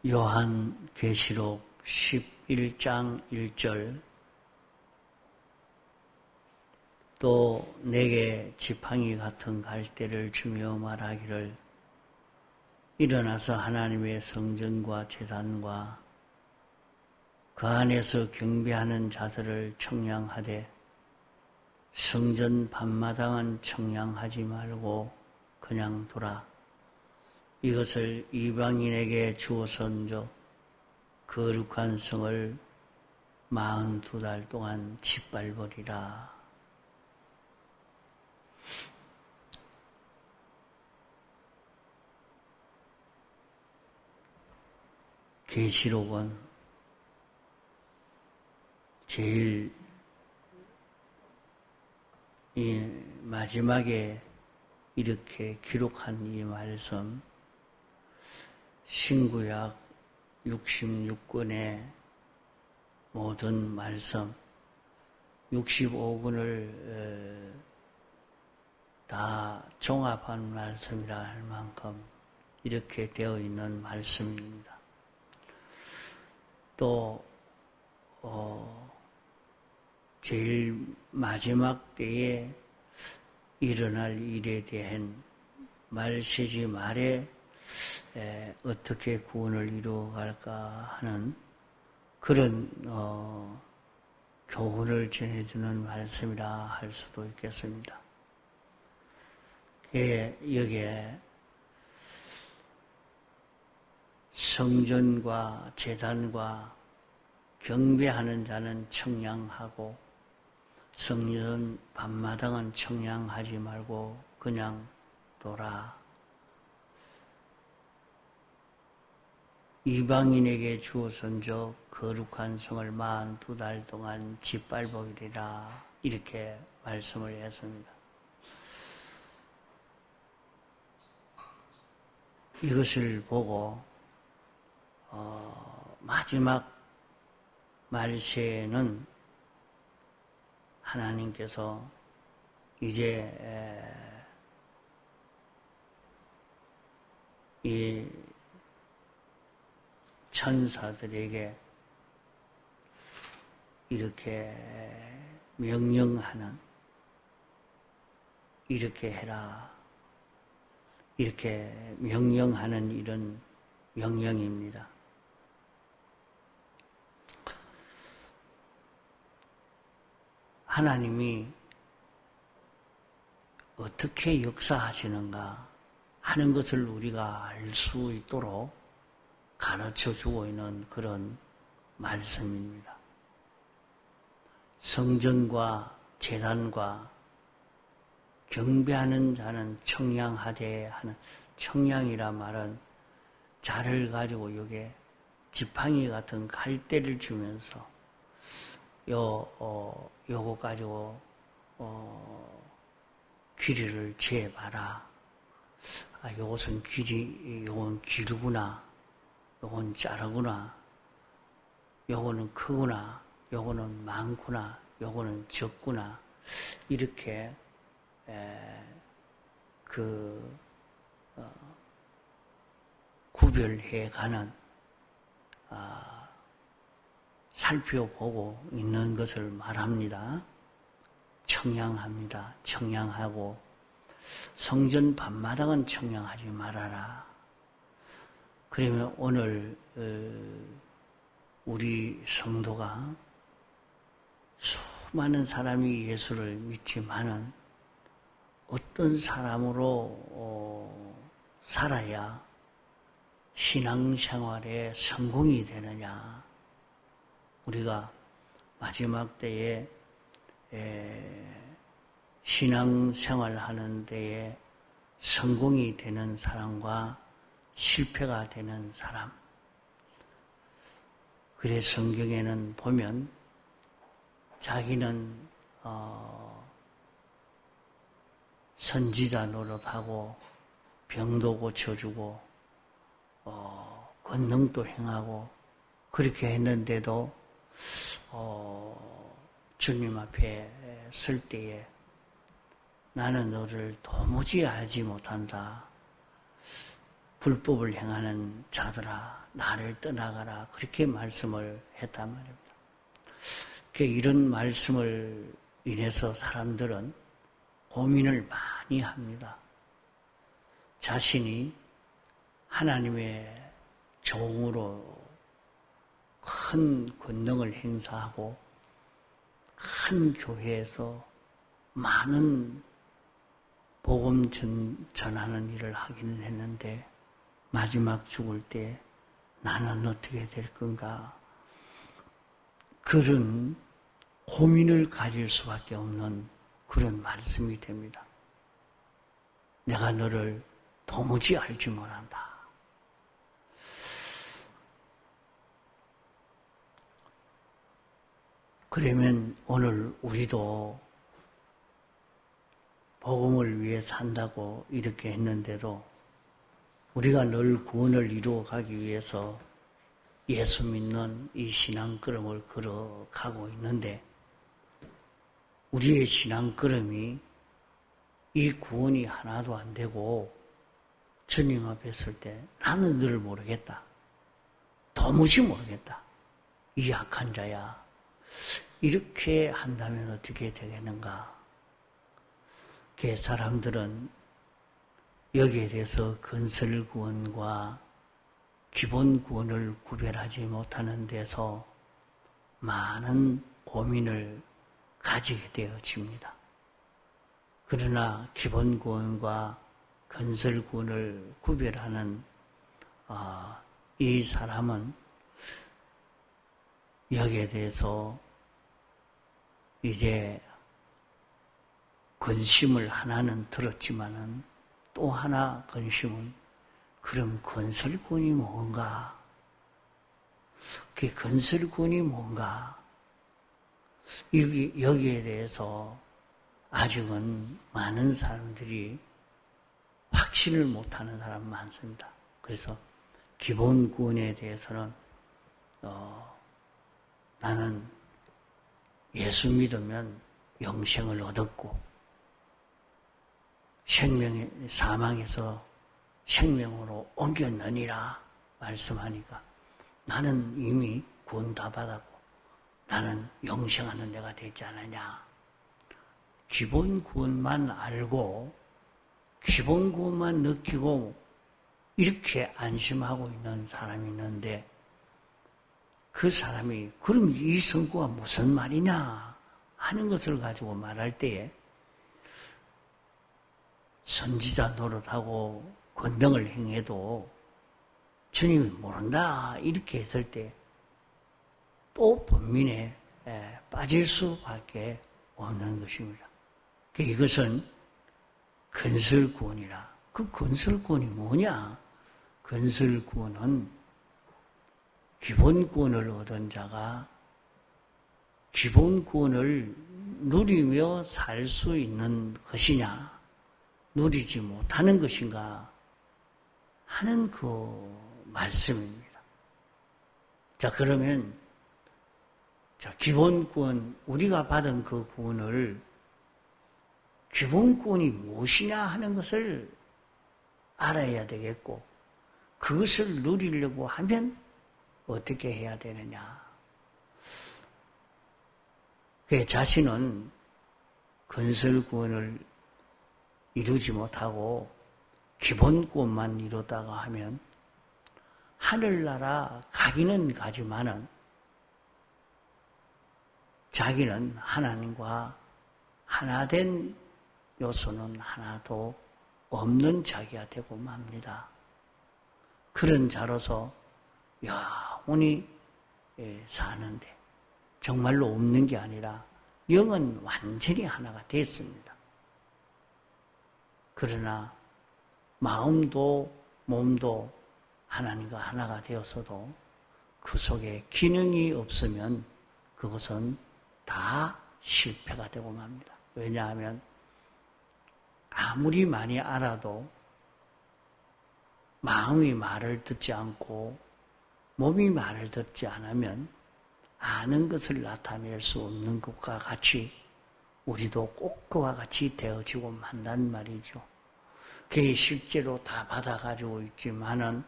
요한계시록 11장 1절 또 내게 지팡이 같은 갈대를 주며 말하기를 일어나서 하나님의 성전과 제단과 그 안에서 경배하는 자들을 청량하되 성전 밤마당은 청량하지 말고 그냥 두라. 이것을 이방인에게 주어선적 거룩한 성을 42달 동안 짓밟으리라. 계시록은 제일 이 마지막에 이렇게 기록한 이 말씀 신구약 66권의 모든 말씀 65권을 다 종합한 말씀이라 할 만큼 이렇게 되어 있는 말씀입니다. 또 제일 마지막 때에 일어날 일에 대한 말세지 말에 어떻게 구원을 이루어갈까 하는 그런 교훈을 전해주는 말씀이라 할 수도 있겠습니다. 여기에 성전과 제단과 경배하는 자는 청량하고 성전 밤마당은 청량하지 말고 그냥 둬라. 이방인에게 주어선적 거룩한 성을 42달 동안 짓밟으리라. 이렇게 말씀을 했습니다. 이것을 보고 마지막 말세에는 하나님께서 이제 이 천사들에게 이렇게 명령하는 이렇게 해라 이렇게 명령하는 이런 명령입니다. 하나님이 어떻게 역사하시는가 하는 것을 우리가 알 수 있도록 가르쳐주고 있는 그런 말씀입니다. 성전과 제단과 경배하는 자는 청량하되 하는 청량이라 말은 자를 가지고 여기에 지팡이 같은 갈대를 주면서 요거 가지고 길이를 재봐라. 요것은 요건 기르구나. 요건 자르구나. 요거는 크구나. 요거는 많구나. 요거는 적구나. 이렇게 구별해 가는 살펴보고 있는 것을 말합니다. 청량합니다. 청량하고 성전 밤마당은 청량하지 말아라. 그러면 오늘 우리 성도가 수많은 사람이 예수를 믿지만은 어떤 사람으로 살아야 신앙생활에 성공이 되느냐. 우리가 마지막 때에 신앙생활 하는 데에 성공이 되는 사람과 실패가 되는 사람. 그래 성경에는 보면 자기는 선지자 노릇하고 병도 고쳐주고 권능도 행하고 그렇게 했는데도 주님 앞에 설 때에 나는 너를 도무지 알지 못한다. 불법을 행하는 자들아 나를 떠나가라 그렇게 말씀을 했단 말입니다. 이런 말씀을 인해서 사람들은 고민을 많이 합니다. 자신이 하나님의 종으로 큰 권능을 행사하고 큰 교회에서 많은 복음 전하는 일을 하기는 했는데 마지막 죽을 때 나는 어떻게 될 건가? 그런 고민을 가질 수밖에 없는 그런 말씀이 됩니다. 내가 너를 도무지 알지 못한다. 그러면 오늘 우리도 복음을 위해 산다고 이렇게 했는데도 우리가 늘 구원을 이루어가기 위해서 예수 믿는 이 신앙걸음을 걸어가고 있는데 우리의 신앙걸음이 이 구원이 하나도 안 되고 주님 앞에 설 때 나는 너를 모르겠다. 도무지 모르겠다. 이 약한 자야. 이렇게 한다면 어떻게 되겠는가? 사람들은 여기에 대해서 건설구원과 기본구원을 구별하지 못하는 데서 많은 고민을 가지게 되어집니다. 그러나 기본구원과 건설구원을 구별하는 이 사람은 여기에 대해서 이제 근심을 하나는 들었지만은 또 하나 근심은 그럼 건설군이 뭔가? 그 건설군이 뭔가? 여기에 대해서 아직은 많은 사람들이 확신을 못하는 사람 많습니다. 그래서 기본 구원에 대해서는 나는 예수 믿으면 영생을 얻었고 사망에서 생명으로 옮겼느니라 말씀하니까 나는 이미 구원 다 받았고 나는 영생하는 데가 되지 않느냐. 기본 구원만 알고 기본 구원만 느끼고 이렇게 안심하고 있는 사람이 있는데 그 사람이 그럼 이 선구가 무슨 말이냐 하는 것을 가지고 말할 때에 선지자 노릇하고 권능을 행해도 주님이 모른다 이렇게 했을 때 또 번민에 빠질 수밖에 없는 것입니다. 이것은 건설구원이라. 그 건설구원이 뭐냐? 건설구원은 기본구원을 얻은 자가 기본구원을 누리며 살 수 있는 것이냐 누리지 못하는 것인가 하는 그 말씀입니다. 자, 그러면 기본구원, 우리가 받은 그 구원을 기본구원이 무엇이냐 하는 것을 알아야 되겠고 그것을 누리려고 하면 어떻게 해야 되느냐. 그 자신은 건설구원을 이루지 못하고 기본구원만 이루다가 하면 하늘나라 가기는 가지만은 자기는 하나님과 하나된 요소는 하나도 없는 자기가 되고 맙니다. 그런 자로서 영원히 사는데 정말로 없는 게 아니라 영은 완전히 하나가 됐습니다. 그러나 마음도 몸도 하나님과 하나가 되었어도 그 속에 기능이 없으면 그것은 다 실패가 되고 맙니다. 왜냐하면 아무리 많이 알아도 마음이 말을 듣지 않고 몸이 말을 듣지 않으면 아는 것을 나타낼 수 없는 것과 같이 우리도 꼭 그와 같이 되어지고 만단 말이죠. 그게 실제로 다 받아가지고 있지만은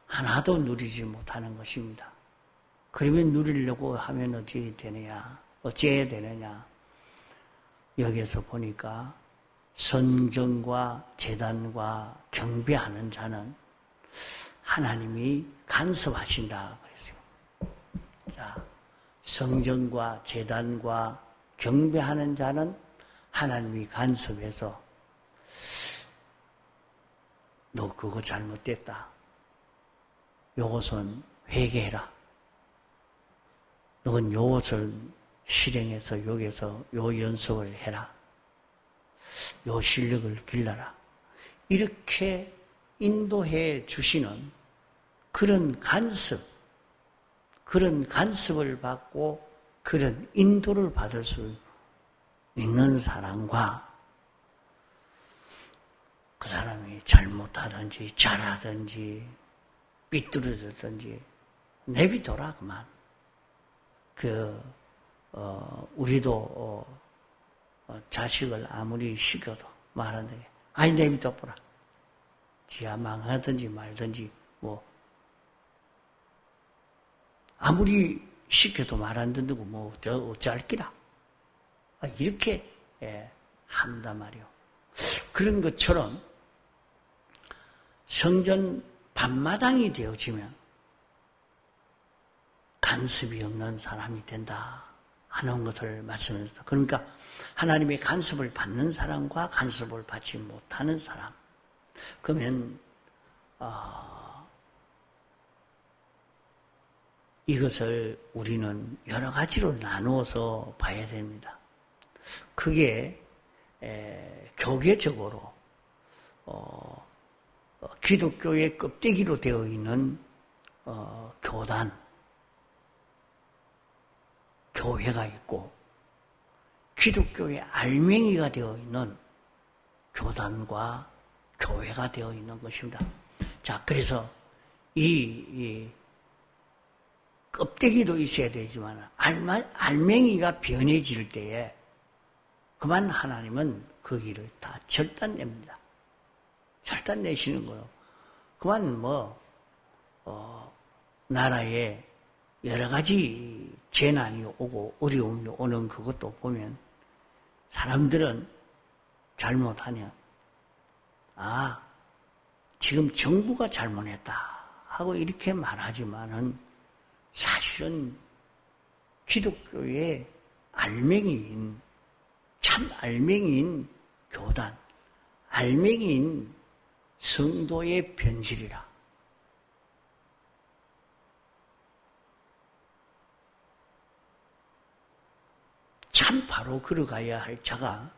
하나도 누리지 못하는 것입니다. 그러면 누리려고 하면 어찌해야 되느냐. 여기에서 보니까 성전과 제단과 경배하는 자는 하나님이 간섭하신다 그랬어요. 자, 성전과 제단과 경배하는 자는 하나님이 간섭해서 너 그거 잘못됐다. 요것은 회개해라. 너는 요것을 실행해서 여기서 요 연습을 해라. 요 실력을 길러라. 이렇게 인도해 주시는 그런 간섭을 받고 그런 인도를 받을 수 있는 사람과 그 사람이 잘못하든지 잘하든지 삐뚤어졌든지 내비둬라 그만. 우리도 자식을 아무리 시켜도 말하는데 아이 내비둬보라. 지가 망하든지 말든지 뭐 아무리 시켜도 말 안 듣고 뭐 어찌할기라. 이렇게 한단 말이요. 그런 것처럼 성전 밤마당이 되어지면 간섭이 없는 사람이 된다 하는 것을 말씀드렸습니다. 그러니까 하나님의 간섭을 받는 사람과 간섭을 받지 못하는 사람. 그러면 이것을 우리는 여러 가지로 나누어서 봐야 됩니다. 그게 교계적으로 기독교의 껍데기로 되어 있는 교단, 교회가 있고 기독교의 알맹이가 되어 있는 교단과 교회가 되어 있는 것입니다. 자, 그래서 이 껍데기도 있어야 되지만 알맹이가 변해질 때에 그만 하나님은 그 길을 다 절단냅니다. 절단내시는 거로 그만 나라에 여러 가지 재난이 오고 어려움이 오는 그것도 보면 사람들은 잘못하면 지금 정부가 잘못했다 하고 이렇게 말하지만은 사실은 기독교의 알맹이인 참 알맹이인 교단, 알맹이인 성도의 변질이라. 참 바로 걸어가야 할 자가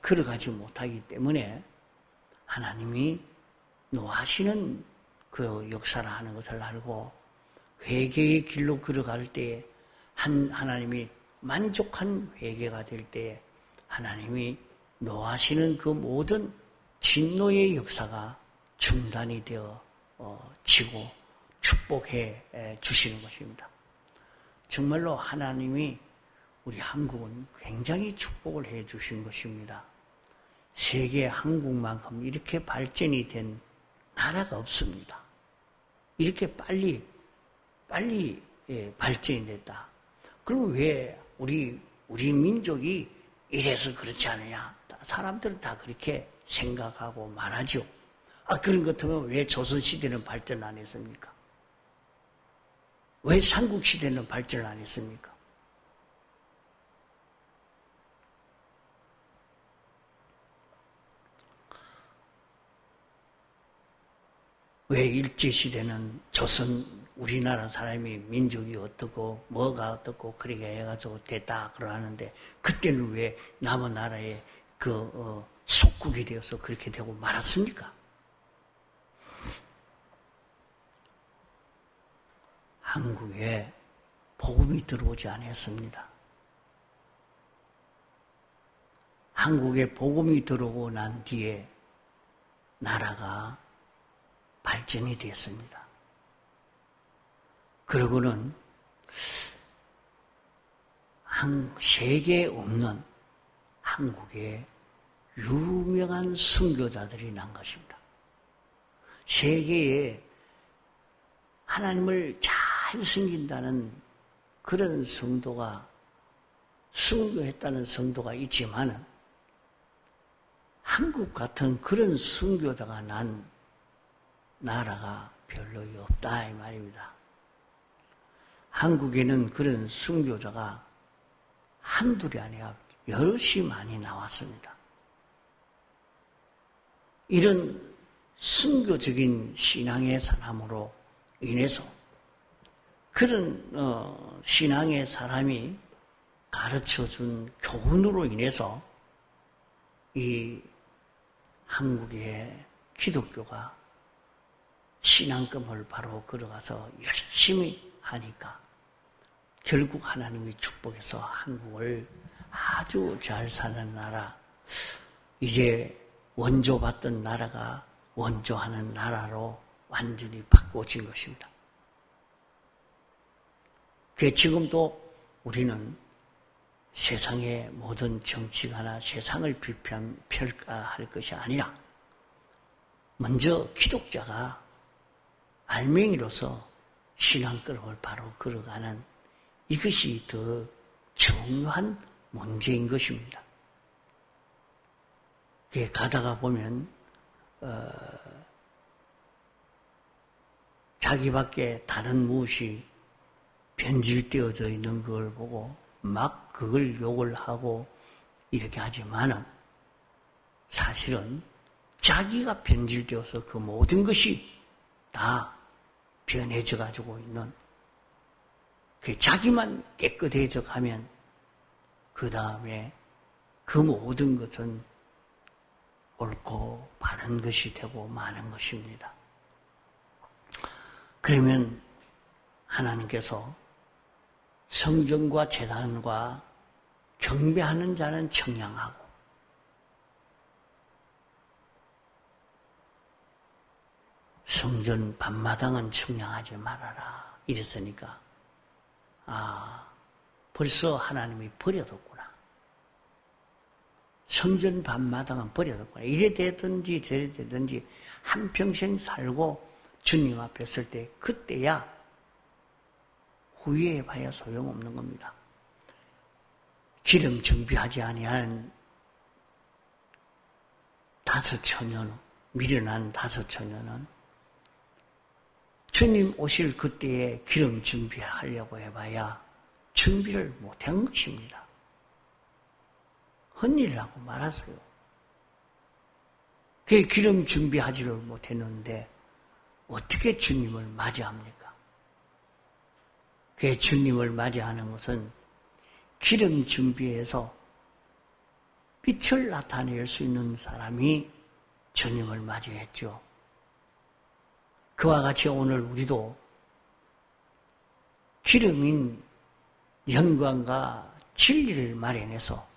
걸어가지 못하기 때문에 하나님이 노하시는 그 역사를 하는 것을 알고 회개의 길로 걸어갈 때에 하나님이 만족한 회개가 될 때에 하나님이 노하시는 그 모든 진노의 역사가 중단이 되어 지고 축복해 주시는 것입니다. 정말로 하나님이 우리 한국은 굉장히 축복을 해 주신 것입니다. 세계 한국만큼 이렇게 발전이 된 나라가 없습니다. 이렇게 빨리 발전이 됐다. 그럼 왜 우리 민족이 이래서 그렇지 않느냐? 사람들은 다 그렇게 생각하고 말하죠. 그런 것 같으면 왜 조선시대는 발전 안 했습니까? 왜 삼국시대는 발전을 안 했습니까? 왜 일제시대는 우리나라 사람이 민족이 어떻고 뭐가 어떻고 그렇게 해가지고 됐다 그러는데 그때는 왜 남은 나라에 속국이 되어서 그렇게 되고 말았습니까? 한국에 복음이 들어오지 않았습니다. 한국에 복음이 들어오고 난 뒤에 나라가 발전이 됐습니다. 그러고는 세계에 없는 한국의 유명한 순교자들이 난 것입니다. 세계에 하나님을 잘 섬긴다는 그런 성도가, 순교했다는 성도가 있지만은 한국 같은 그런 순교자가 난 나라가 별로 없다 이 말입니다. 한국에는 그런 순교자가 한둘이 아니라 여럿이 많이 나왔습니다. 이런 순교적인 신앙의 사람으로 인해서 그런 신앙의 사람이 가르쳐준 교훈으로 인해서 이 한국의 기독교가 신앙금을 바로 걸어가서 열심히 하니까 결국 하나님이 축복해서 한국을 아주 잘 사는 나라, 이제 원조받던 나라가 원조하는 나라로 완전히 바꿔진 것입니다. 지금도 우리는 세상의 모든 정치가나 세상을 평가할 것이 아니라 먼저 기독자가 알맹이로서 신앙걸음을 바로 걸어가는 이것이 더 중요한 문제인 것입니다. 가다가 보면 자기밖에 다른 무엇이 변질되어져 있는 걸 보고 막 그걸 욕을 하고 이렇게 하지만은 사실은 자기가 변질되어서 그 모든 것이 다 변해져 가지고 있는, 자기만 깨끗해져 가면 그 다음에 그 모든 것은 옳고 바른 것이 되고 마는 것입니다. 그러면 하나님께서 성전과 제단과 경배하는 자는 청량하고 성전 밤마당은 청량하지 말아라 이랬으니까 벌써 하나님이 버려뒀구나. 성전 밤마당은 버려뒀구나. 이래 되든지 저래 되든지 한평생 살고 주님 앞에 설 때 그때야 후회해봐야 소용없는 겁니다. 기름 준비하지 아니한 5,000년, 미련한 5,000년은 주님 오실 그때에 기름 준비하려고 해봐야 준비를 못한 것입니다. 헛일이라고 말았어요. 기름 준비하지를 못했는데 어떻게 주님을 맞이합니까? 주님을 맞이하는 것은 기름 준비해서 빛을 나타낼 수 있는 사람이 주님을 맞이했죠. 그와 같이 오늘 우리도 기름인 영광과 진리를 마련해서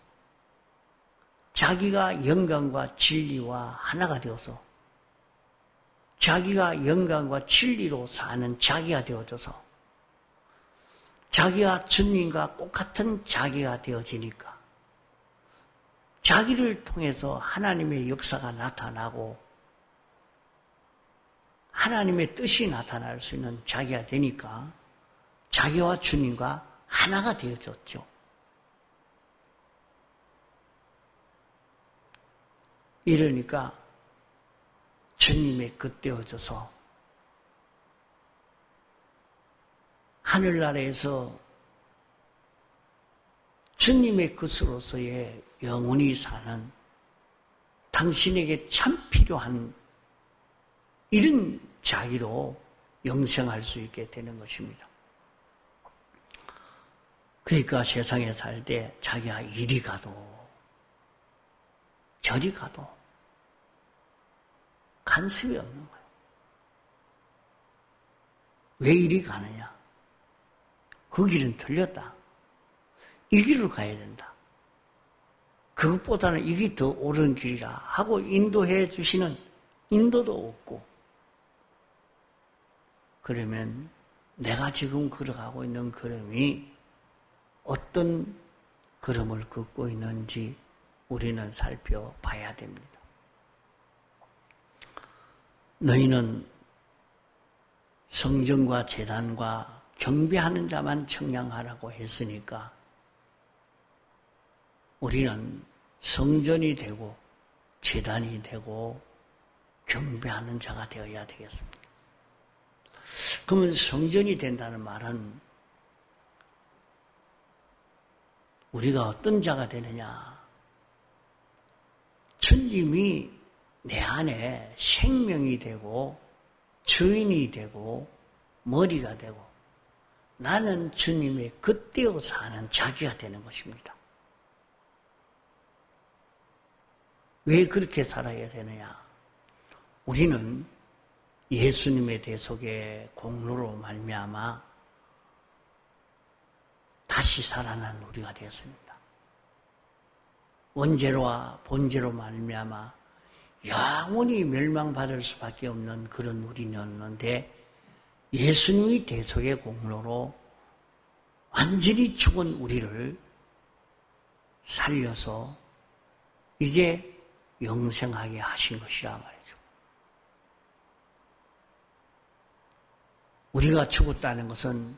자기가 영광과 진리와 하나가 되어서 자기가 영광과 진리로 사는 자기가 되어져서 자기가 주님과 똑같은 자기가 되어지니까 자기를 통해서 하나님의 역사가 나타나고 하나님의 뜻이 나타날 수 있는 자기가 되니까 자기와 주님과 하나가 되어졌죠. 이러니까 주님의 것 되어져서 하늘나라에서 주님의 것으로서의 영원히 사는 당신에게 참 필요한 이런 자기로 영생할 수 있게 되는 것입니다. 그러니까 세상에 살 때 자기가 이리 가도 저리 가도 간섭이 없는 거예요. 왜 이리 가느냐? 그 길은 틀렸다. 이 길로 가야 된다. 그것보다는 이게 더 옳은 길이라 하고 인도해 주시는 인도도 없고, 그러면 내가 지금 걸어가고 있는 걸음이 어떤 걸음을 걷고 있는지 우리는 살펴봐야 됩니다. 너희는 성전과 제단과 경배하는 자만 청량하라고 했으니까 우리는 성전이 되고 제단이 되고 경배하는 자가 되어야 되겠습니다. 그러면 성전이 된다는 말은 우리가 어떤 자가 되느냐? 주님이 내 안에 생명이 되고 주인이 되고 머리가 되고 나는 주님의 겉되어 사는 자기가 되는 것입니다. 왜 그렇게 살아야 되느냐? 우리는 예수님의 대속의 공로로 말미암아 다시 살아난 우리가 되었습니다. 원죄로와 본죄로 말미암아 영원히 멸망받을 수밖에 없는 그런 우리였는데 예수님의 대속의 공로로 완전히 죽은 우리를 살려서 이제 영생하게 하신 것이라 말이죠. 우리가 죽었다는 것은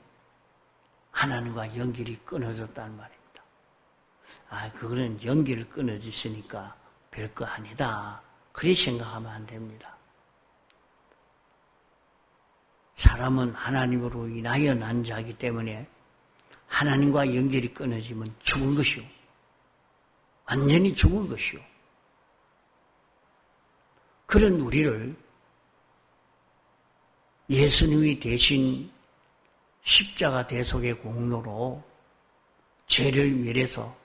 하나님과 연결이 끊어졌다는 말입니다. 그거는 연결이 끊어졌으니까 별거 아니다. 그렇게 생각하면 안 됩니다. 사람은 하나님으로 인하여 난 자이기 때문에 하나님과 연결이 끊어지면 죽은 것이요. 완전히 죽은 것이요. 그런 우리를 예수님이 대신 십자가 대속의 공로로 죄를 멸해서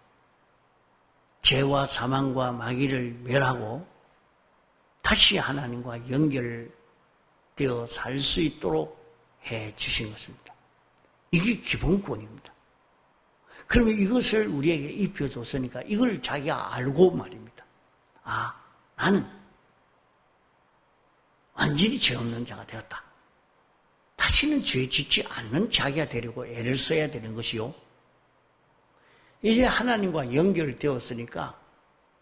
죄와 사망과 마귀를 멸하고 다시 하나님과 연결되어 살 수 있도록 해 주신 것입니다. 이게 기본권입니다. 그러면 이것을 우리에게 입혀줬으니까 이걸 자기가 알고 말입니다. 나는 완전히 죄 없는 자가 되었다. 다시는 죄 짓지 않는 자기가 되려고 애를 써야 되는 것이요. 이제 하나님과 연결되었으니까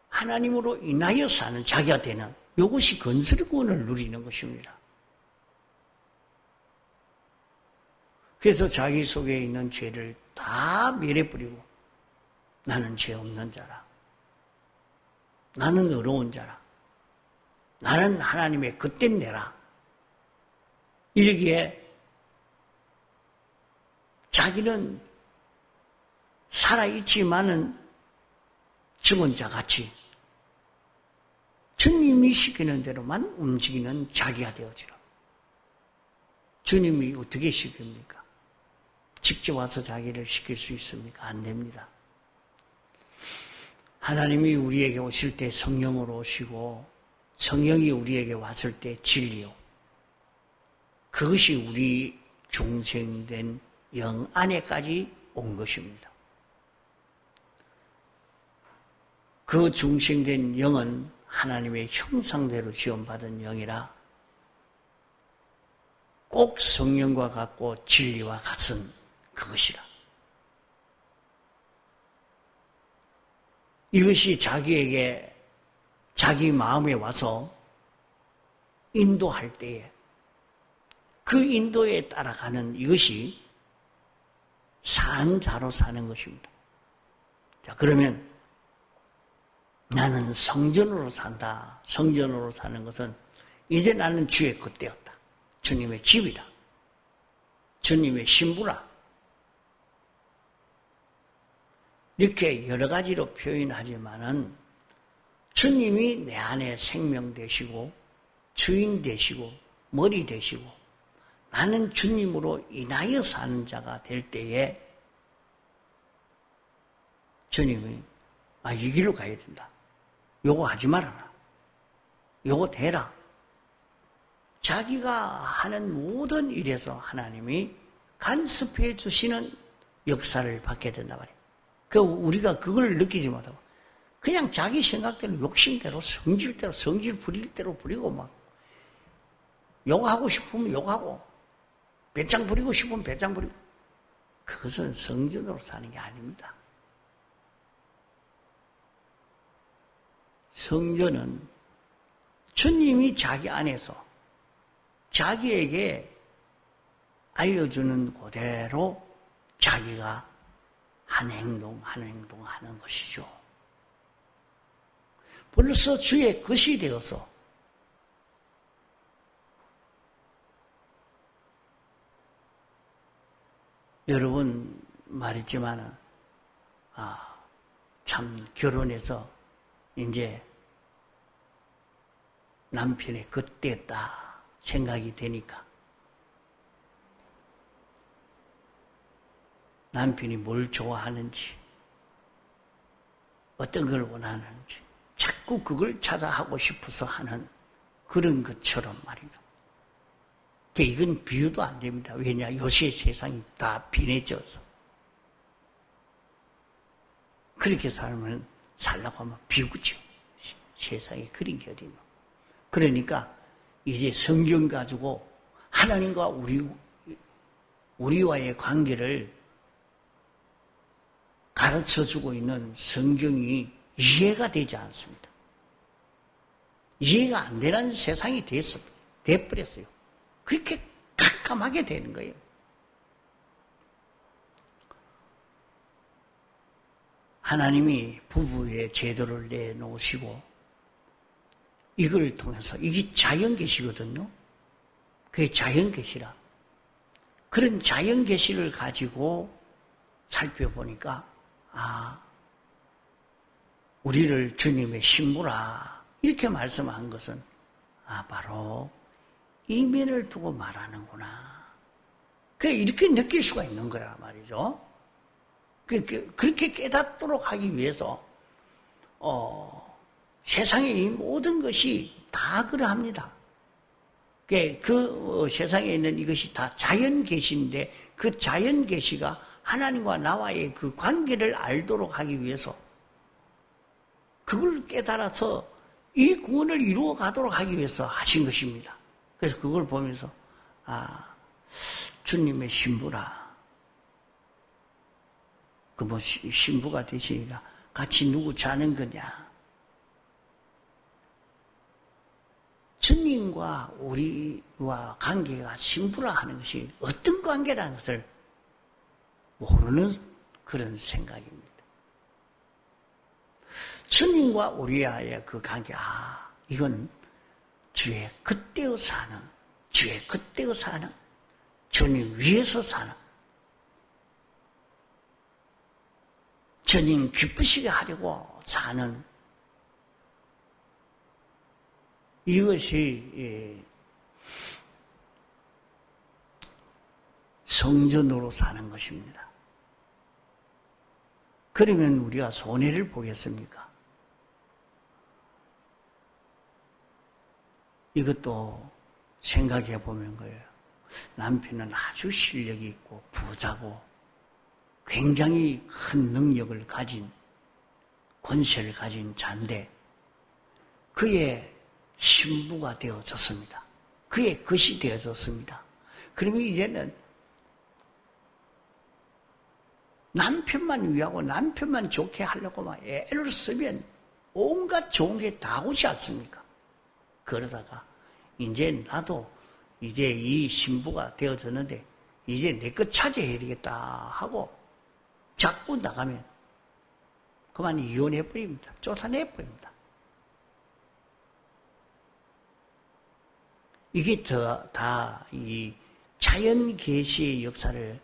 하나님으로 인하여 사는 자기가 되는 이것이 건설구원을 누리는 것입니다. 그래서 자기 속에 있는 죄를 다 멸해버리고 나는 죄 없는 자라. 나는 의로운 자라. 나는 하나님의 그땐 내라. 이러기에 자기는 살아있지만은 죽은 자같이 주님이 시키는 대로만 움직이는 자기가 되어지라. 주님이 어떻게 시킵니까? 직접 와서 자기를 시킬 수 있습니까? 안 됩니다. 하나님이 우리에게 오실 때 성령으로 오시고 성령이 우리에게 왔을 때 진리요. 그것이 우리 중생된 영 안에까지 온 것입니다. 그 중생된 영은 하나님의 형상대로 지원받은 영이라 꼭 성령과 같고 진리와 같은 그것이라. 이것이 자기에게 자기 마음에 와서 인도할 때에 그 인도에 따라가는 이것이 산 자로 사는 것입니다. 자, 그러면 나는 성전으로 산다. 성전으로 사는 것은 이제 나는 주의 것 되었다. 주님의 집이다. 주님의 신부라. 이렇게 여러 가지로 표현하지만은 주님이 내 안에 생명 되시고 주인 되시고 머리 되시고 나는 주님으로 인하여 사는 자가 될 때에 주님이 이 길로 가야 된다. 요거 하지 말아라. 요거 대라. 자기가 하는 모든 일에서 하나님이 간섭해 주시는 역사를 받게 된단 말이에요. 우리가 그걸 느끼지 못하고 그냥 자기 생각대로 욕심대로 성질대로 성질 부릴 대로 부리고 막 욕하고 싶으면 욕하고 배짱 부리고 싶으면 배짱 부리고 그것은 성전으로 사는 게 아닙니다. 성전은 주님이 자기 안에서 자기에게 알려주는 그대로 자기가 한 행동 하는 것이죠. 벌써 주의 것이 되어서 여러분 말했지만 참 결혼해서 이제 남편의 그때다 생각이 되니까 남편이 뭘 좋아하는지 어떤 걸 원하는지 자꾸 그걸 찾아 하고 싶어서 하는 그런 것처럼 말이죠. 이건 비유도 안 됩니다. 왜냐? 요새 세상이 다 빈해져서. 그렇게 살려고 하면 비우죠. 세상에 그런 게 어디 있노. 그러니까 이제 성경 가지고 하나님과 우리와의 관계를 가르쳐주고 있는 성경이 이해가 되지 않습니다. 이해가 안 되는 세상이 돼버렸어요. 그렇게 깜깜하게 되는 거예요. 하나님이 부부의 제도를 내놓으시고 이걸 통해서 이게 자연계시거든요. 그게 자연계시라. 그런 자연계시를 가지고 살펴보니까 우리를 주님의 신부라 이렇게 말씀한 것은 바로 이면을 두고 말하는구나. 이렇게 느낄 수가 있는 거란 말이죠. 그렇게 깨닫도록 하기 위해서 세상의 이 모든 것이 다 그러합니다. 그 세상에 있는 이것이 다 자연계시인데 그 자연계시가 하나님과 나와의 그 관계를 알도록 하기 위해서 그걸 깨달아서 이 구원을 이루어 가도록 하기 위해서 하신 것입니다. 그래서 그걸 보면서 주님의 신부라. 신부가 되시니까 같이 누구 자는 거냐. 주님과 우리와 관계가 신부라 하는 것이 어떤 관계라는 것을 모르는 그런 생각입니다. 주님과 우리와의 그 관계, 이건 주의 그때에 사는, 주님 위에서 사는, 주님 기쁘시게 하려고 사는 이것이 성전으로 사는 것입니다. 그러면 우리가 손해를 보겠습니까? 이것도 생각해 보면 거예요. 남편은 아주 실력이 있고 부자고 굉장히 큰 능력을 가진 권세를 가진 자인데 그의 신부가 되어졌습니다. 그의 것이 되어졌습니다. 그러면 이제는 남편만 위하고 남편만 좋게 하려고 막 애를 쓰면 온갖 좋은 게 다 오지 않습니까? 그러다가 이제 나도 이제 이 신부가 되어졌는데 이제 내 것 차지해야 되겠다 하고 자꾸 나가면 그만 이혼해버립니다. 쫓아내버립니다. 이게 다 이 자연 계시의 역사를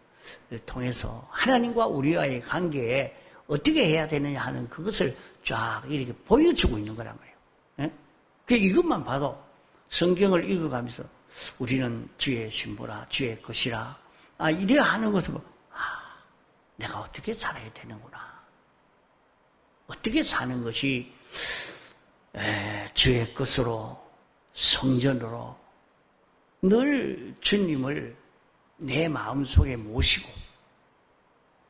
통해서 하나님과 우리와의 관계에 어떻게 해야 되느냐 하는 그것을 쫙 이렇게 보여주고 있는 거란 말이에요. 예? 이것만 봐도 성경을 읽어가면서 우리는 주의 신부라, 주의 것이라, 이래 하는 것을 보고, 내가 어떻게 살아야 되는구나. 어떻게 사는 것이 주의 것으로, 성전으로 늘 주님을 내 마음속에 모시고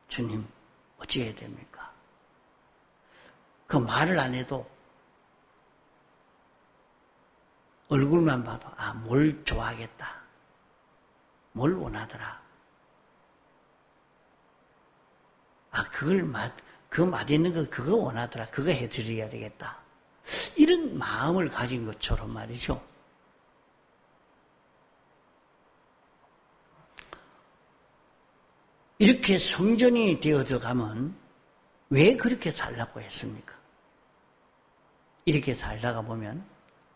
주님 어찌해야 됩니까? 그 말을 안 해도 얼굴만 봐도 뭘 좋아하겠다. 뭘 원하더라. 그 맛있는 거 그거 원하더라. 그거 해드려야 되겠다. 이런 마음을 가진 것처럼 말이죠. 이렇게 성전이 되어져 가면 왜 그렇게 살라고 했습니까? 이렇게 살다가 보면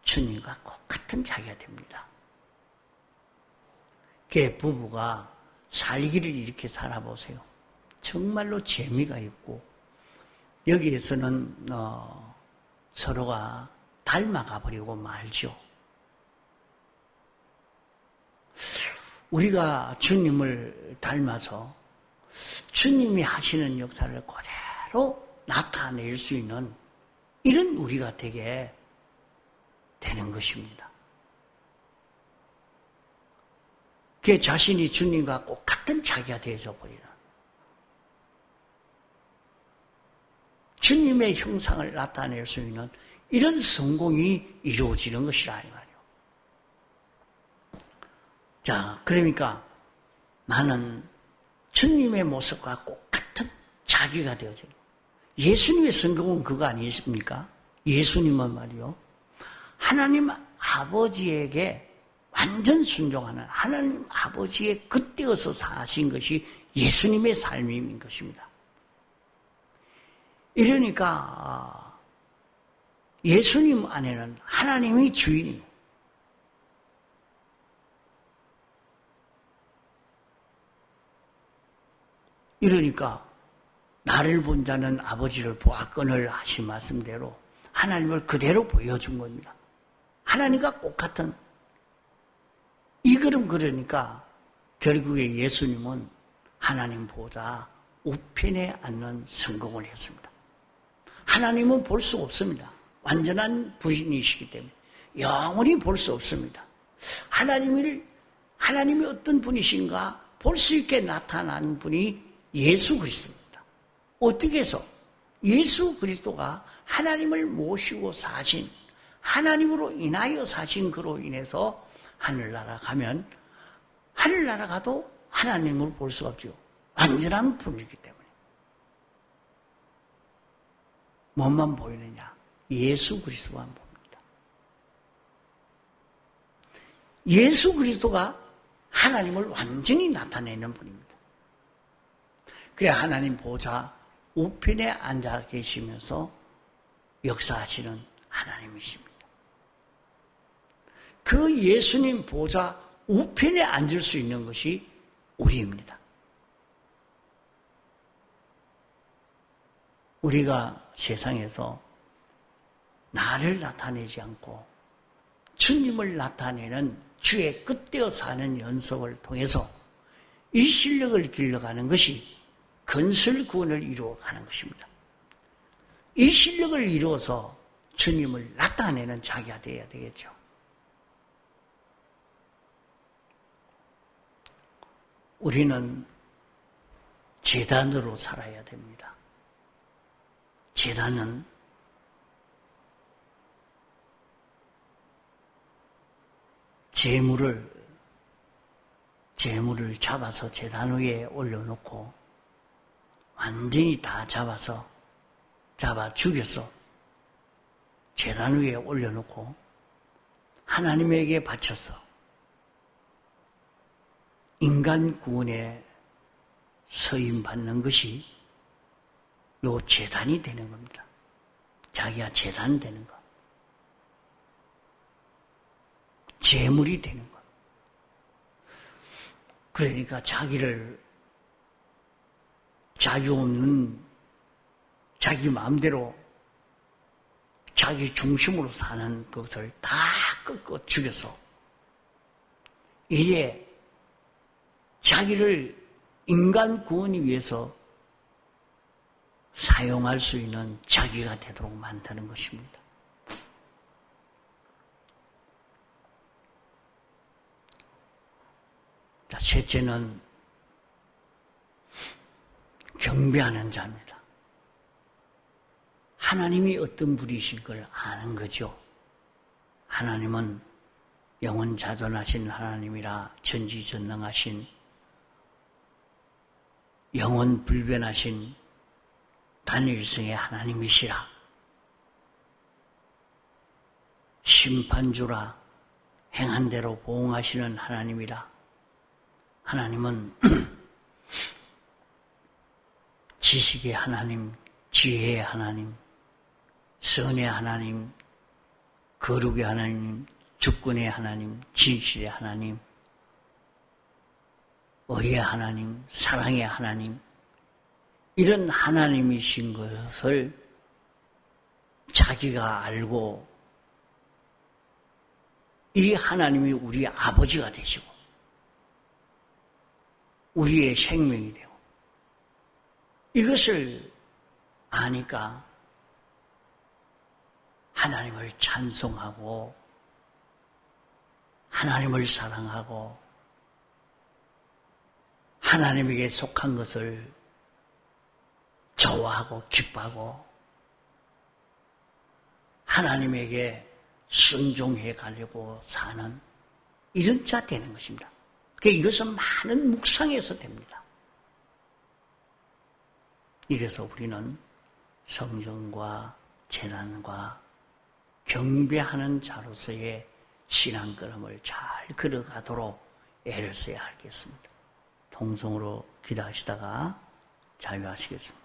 주님과 똑같은 자기가 됩니다. 그 부부가 살기를 이렇게 살아보세요. 정말로 재미가 있고 여기에서는 서로가 닮아가 버리고 말죠. 우리가 주님을 닮아서 주님이 하시는 역사를 그대로 나타낼 수 있는 이런 우리가 되게 되는 것입니다. 그 자신이 주님과 똑같은 자기가 되어져 버리는 주님의 형상을 나타낼 수 있는 이런 성공이 이루어지는 것이라 이 말이에요. 자, 그러니까 나는 주님의 모습과 똑같은 자기가 되어져요. 예수님의 성공은 그거 아니십니까? 예수님은 말이요. 하나님 아버지에게 완전 순종하는 하나님 아버지의 겉되어서 사신 것이 예수님의 삶인 것입니다. 이러니까 예수님 안에는 하나님이 주인이에요. 이러니까 나를 본 자는 아버지를 보았거늘 하신 말씀대로 하나님을 그대로 보여준 겁니다. 하나님과 똑같은 이 그림 그러니까 결국에 예수님은 하나님 보다 우편에 앉는 성공을 했습니다. 하나님은 볼 수 없습니다. 완전한 부인이시기 때문에 영원히 볼 수 없습니다. 하나님이 어떤 분이신가 볼 수 있게 나타난 분이 예수 그리스도입니다. 어떻게 해서 예수 그리스도가 하나님을 모시고 사신 하나님으로 인하여 사신 그로 인해서 하늘나라 가면 하늘나라 가도 하나님을 볼 수가 없죠. 완전한 분이기 때문에. 뭐만 보이느냐? 예수 그리스도만 봅니다. 예수 그리스도가 하나님을 완전히 나타내는 분입니다. 그래 하나님 보좌 우편에 앉아 계시면서 역사하시는 하나님이십니다. 그 예수님 보좌 우편에 앉을 수 있는 것이 우리입니다. 우리가 세상에서 나를 나타내지 않고 주님을 나타내는 주의 끝되어 사는 연습을 통해서 이 실력을 길러가는 것이 건설 구원을 이루어가는 것입니다. 이 실력을 이루어서 주님을 나타내는 자기가 되어야 되겠죠. 우리는 제단으로 살아야 됩니다. 제단은 재물을 잡아서 제단 위에 올려놓고 완전히 다 잡아 죽여서 제단 위에 올려놓고 하나님에게 바쳐서 인간 구원에 서임받는 것이 요 제단이 되는 겁니다. 자기가 제단 되는 것. 재물이 되는 것. 그러니까 자기를 자유 없는 자기 마음대로 자기 중심으로 사는 것을 다 꺾어 죽여서 이제 자기를 인간 구원을 위해서 사용할 수 있는 자기가 되도록 만드는 것입니다. 자, 셋째는 경배하는 자입니다. 하나님이 어떤 분이신 걸 아는 거죠. 하나님은 영원자존하신 하나님이라 전지전능하신 영원불변하신 단일성의 하나님이시라. 심판주라 행한 대로 보응하시는 하나님이라. 하나님은 지식의 하나님, 지혜의 하나님, 선의 하나님, 거룩의 하나님, 주권의 하나님, 진실의 하나님, 의의 하나님, 사랑의 하나님, 이런 하나님이신 것을 자기가 알고 이 하나님이 우리 아버지가 되시고 우리의 생명이 되고 이것을 아니까 하나님을 찬송하고 하나님을 사랑하고 하나님에게 속한 것을 좋아하고 기뻐하고 하나님에게 순종해 가려고 사는 이런 자 되는 것입니다. 이것은 많은 묵상에서 됩니다. 이래서 우리는 성전과 제단과 경배하는 자로서의 신앙걸음을 잘 걸어가도록 애를 써야 하겠습니다. 통성으로 기도하시다가 자유하시겠습니다.